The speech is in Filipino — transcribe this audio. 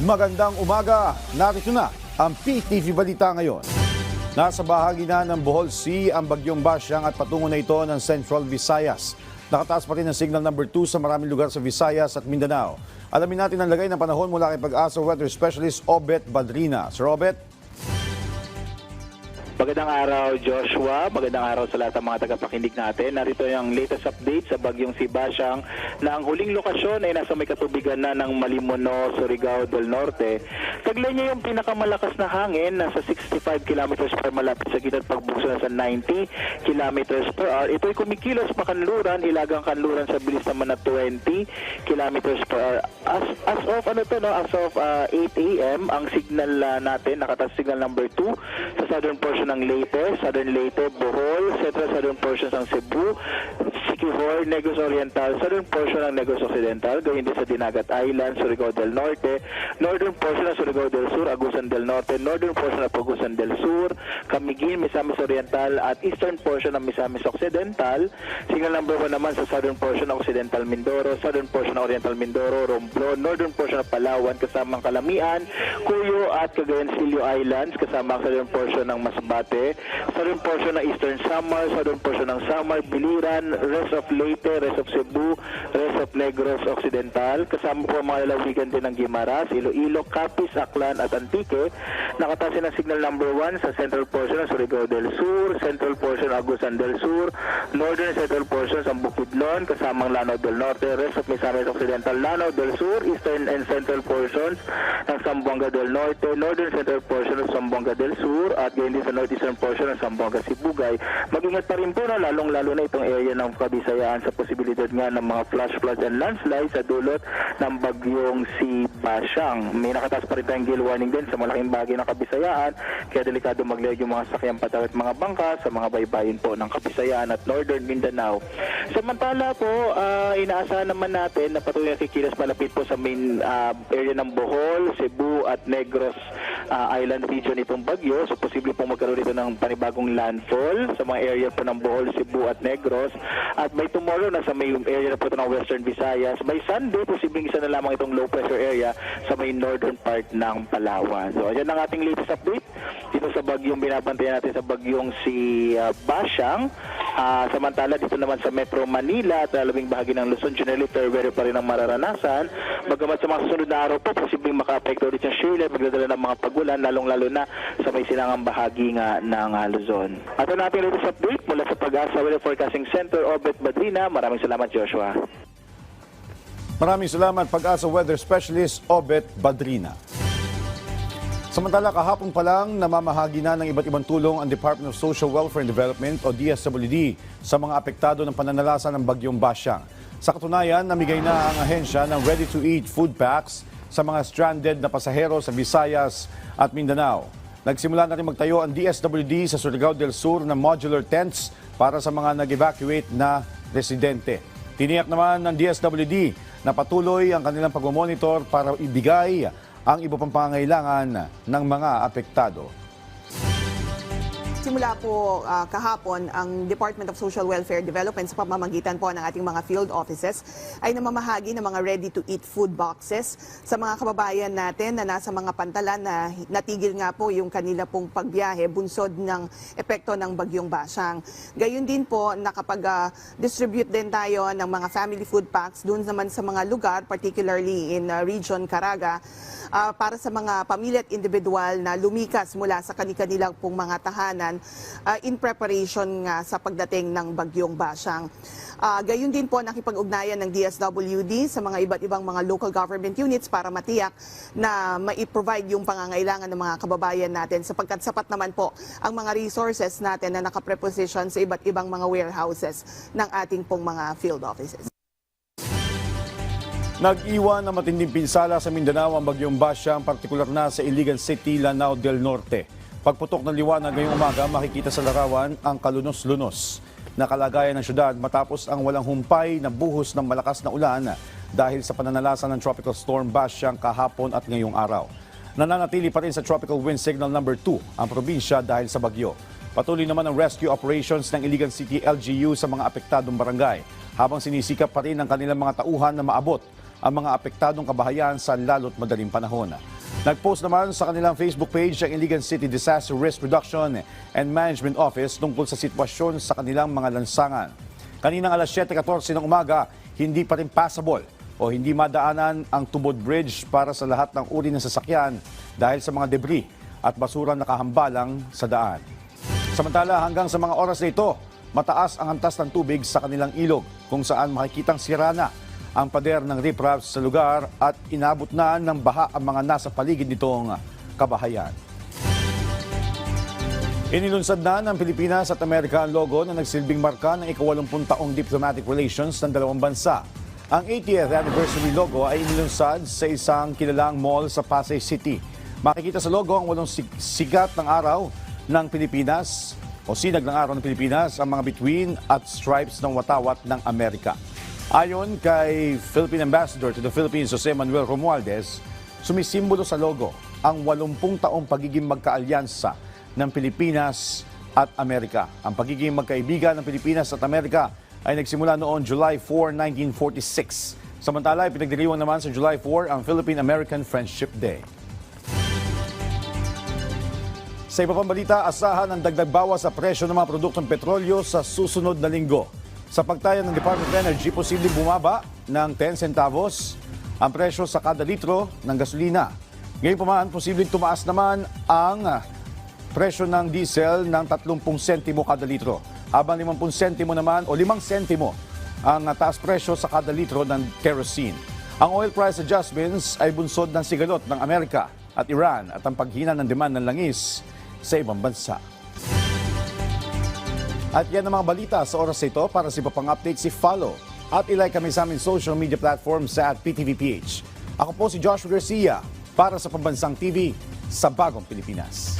Magandang umaga. Narito na ang PTV Balita ngayon. Nasa bahagi na ng Bohol Sea ang bagyong Basyang at patungo na ito ng Central Visayas. Nakataas pa rin ang signal number 2 sa maraming lugar sa Visayas at Mindanao. Alamin natin ang lagay ng panahon mula kay Pag-asa Weather Specialist Obet Badrina. Sir Obet? Magandang araw, Joshua. Magandang araw sa lahat ng mga tagapakinig natin. Narito yung latest update sa bagyong si Basyang na ang huling lokasyon ay nasa may katubigan na ng Malimono, Surigao del Norte. Taglay niya yung pinakamalakas na hangin, nasa 65 km per malapit sa gitna't pagbugso na sa 90 km per hour. Ito'y kumikilos pa kanluran, ilagang kanluran sa bilis naman na 20 km per hour. As of 8 a.m. ang signal natin, nakataas signal number 2 sa southern portion ng Leyte, Southern Leyte, Bohol, Central Southern portions ng Cebu, Siquijor, Negros Oriental, Southern portion ng Negros Occidental, gayon din sa Dinagat Island, Surigao del Norte, Northern portion ng Surigao del Sur, Agusan del Norte, Northern portion ng Agusan del Sur, Camiguin, Misamis Oriental, at Eastern portion ng Misamis Occidental. Signal number 1 naman sa Southern portion ng Occidental Mindoro, Southern portion ng Oriental Mindoro, Romblon, Northern portion ng Palawan, kasamang Calamian, Cuyo at Cagayancillo Islands, kasama ang Southern portion ng Masbate, Southern portion ng Eastern Samar, Southern portion ng Samar, Biliran, rest of Leyte, rest of Cebu, rest of Negros Occidental, kasama po ang mga lalawigan din ng Guimaras, Iloilo, Capiz, Aklan at Antique. Nakatasin ang signal number 1 sa Central portion ng Surigao del Sur, Central portion ng Agusan del Sur, Northern Central portion ng Bukidnon, kasamang Lanao del Norte, rest of Misamis Occidental, Lanao del Sur, Eastern and Central portions ng Zamboanga del Norte, Northern Central portion ng Zamboanga del Sur, at gayon din sa Northeastern portion ng Zamboanga Sibugay. Mag-ingat pa rin po na lalong-lalo na itong area ng Kabisayaan sa posibilidad nga ng mga flash floods and landslides sa dulot ng bagyong si Basyang. May nakataas pa rin tayong gale warning din sa malaking bahagi ng Kabisayaan, kaya delikado maglayag yung mga sakyang patawid mga bangka sa mga baybayin po ng Kabisayaan at Northern Mindanao. Samantala po, inaasahan naman natin na patuloy na kikilos malapit po sa main area ng Bohol, Cebu at Negros Island region itong bagyo. So posible pong magkaroon dito ng panibagong landfall sa mga area po ng Bohol, Cebu at Negros. At by tomorrow, nasa may area na po ito ng Western Visayas. By Sunday, posibleng isa na lamang itong low pressure area sa may northern part ng Palawan. So ayan ang ating latest update dito sa bagyong binabantayan natin sa bagyong si Basyang. Samantala dito naman sa Metro Manila at labing bahagi ng Luzon, generally fair weather pa rin ang mararanasan. Bagamat sa mga susunod na araw po, posibleng maka-apekto ulit yung shear, magdadala ng mga pagulan, lalong-lalo na sa may silangang bahagi nga ng Luzon. At ang ating latest update mula sa Pag-asa Weather Forecasting Center, Obet Badrina. Maraming salamat, Joshua. Maraming salamat, Pag-asa Weather Specialist Obet Badrina. Samantala, kahapon pa lang namamahagi na ng iba't ibang tulong ang Department of Social Welfare and Development o DSWD sa mga apektado ng pananalasa ng bagyong Basyang. Sa katunayan, namigay na ang ahensya ng ready-to-eat food packs sa mga stranded na pasahero sa Visayas at Mindanao. Nagsimula na rin magtayo ang DSWD sa Surigao del Sur ng modular tents para sa mga nag-evacuate na residente. Tiniyak naman ng DSWD na patuloy ang kanilang pag-monitor para ibigay ang iba pang pangangailangan ng mga apektado. Simula po kahapon, ang Department of Social Welfare Development sa pamamagitan po ng ating mga field offices ay namamahagi ng mga ready-to-eat food boxes sa mga kababayan natin na nasa mga pantalan na natigil nga po yung kanila pong pagbiyahe bunsod ng epekto ng bagyong Basyang. Gayun din po, nakapag-distribute din tayo ng mga family food packs doon naman sa mga lugar, particularly in Region Caraga, para sa mga pamilya at individual na lumikas mula sa kanilang pong mga tahanan in preparation nga sa pagdating ng bagyong Basyang. Gayon din po nakipag-ugnayan ng DSWD sa mga iba't ibang mga local government units para matiyak na mai-provide yung pangangailangan ng mga kababayan natin sapagkat sapat naman po ang mga resources natin na nakapreposition sa iba't ibang mga warehouses ng ating pong mga field offices. Nag-iwan ng matinding pinsala sa Mindanao ang bagyong Basyang, partikular na sa Iligan City, Lanao del Norte. Pagputok ng liwanag ngayong umaga, makikita sa larawan ang kalunos-lunos na kalagayan ng syudad matapos ang walang humpay na buhos ng malakas na ulan dahil sa pananalasa ng Tropical Storm Basyang kahapon at ngayong araw. Nananatili pa rin sa Tropical Wind Signal number 2 ang probinsya dahil sa bagyo. Patuloy naman ang rescue operations ng Iligan City LGU sa mga apektadong barangay habang sinisikap pa rin ang kanilang mga tauhan na maabot ang mga apektadong kabahayan sa lalo't madaling panahon. Nag-post naman sa kanilang Facebook page ang Iligan City Disaster Risk Reduction and Management Office tungkol sa sitwasyon sa kanilang mga lansangan. Kaninang alas 7:14 ng umaga, hindi pa rin passable o hindi madaanan ang Tubod Bridge para sa lahat ng uri ng sasakyan dahil sa mga debris at basura nakahambalang sa daan. Samantala, hanggang sa mga oras na ito, mataas ang antas ng tubig sa kanilang ilog kung saan makikitang sira na ang pader ng riprap sa lugar at inabot na ng baha ang mga nasa paligid nitong kabahayan. Inilunsad na ng Pilipinas at Amerika ang logo na nagsilbing marka ng ika-80 taong diplomatic relations ng dalawang bansa. Ang 80th anniversary logo ay inilunsad sa isang kilalang mall sa Pasay City. Makikita sa logo ang 8 sigat ng araw ng Pilipinas o sinag ng araw ng Pilipinas, ang mga bituin at stripes ng watawat ng Amerika. Ayon kay Philippine Ambassador to the Philippines, Jose Manuel Romualdez, sumisimbolo sa logo ang 80 taong pagiging magkaalyansa ng Pilipinas at Amerika. Ang pagiging magkaibigan ng Pilipinas at Amerika ay nagsimula noong July 4, 1946. Samantala, ipinagdiriwang naman sa July 4 ang Philippine-American Friendship Day. Sa iba pang balita, asahan ang dagdag bawas sa presyo ng mga produktong petrolyo sa susunod na linggo. Sa pagtaya ng Department of Energy, posibleng bumaba ng 10 centavos ang presyo sa kada litro ng gasolina. Ngayon pa man, posibleng tumaas naman ang presyo ng diesel ng 30 sentimo kada litro. Habang 50 sentimo naman o 5 sentimo ang taas presyo sa kada litro ng kerosene. Ang oil price adjustments ay bunsod ng sigalot ng Amerika at Iran at ang paghina ng demand ng langis sa ibang bansa. At yan ang mga balita sa oras na ito. Para sa iba pang updates, follow at ilike kami sa aming social media platforms sa @PTVPH. Ako po si Joshua Garcia para sa Pambansang TV sa Bagong Pilipinas.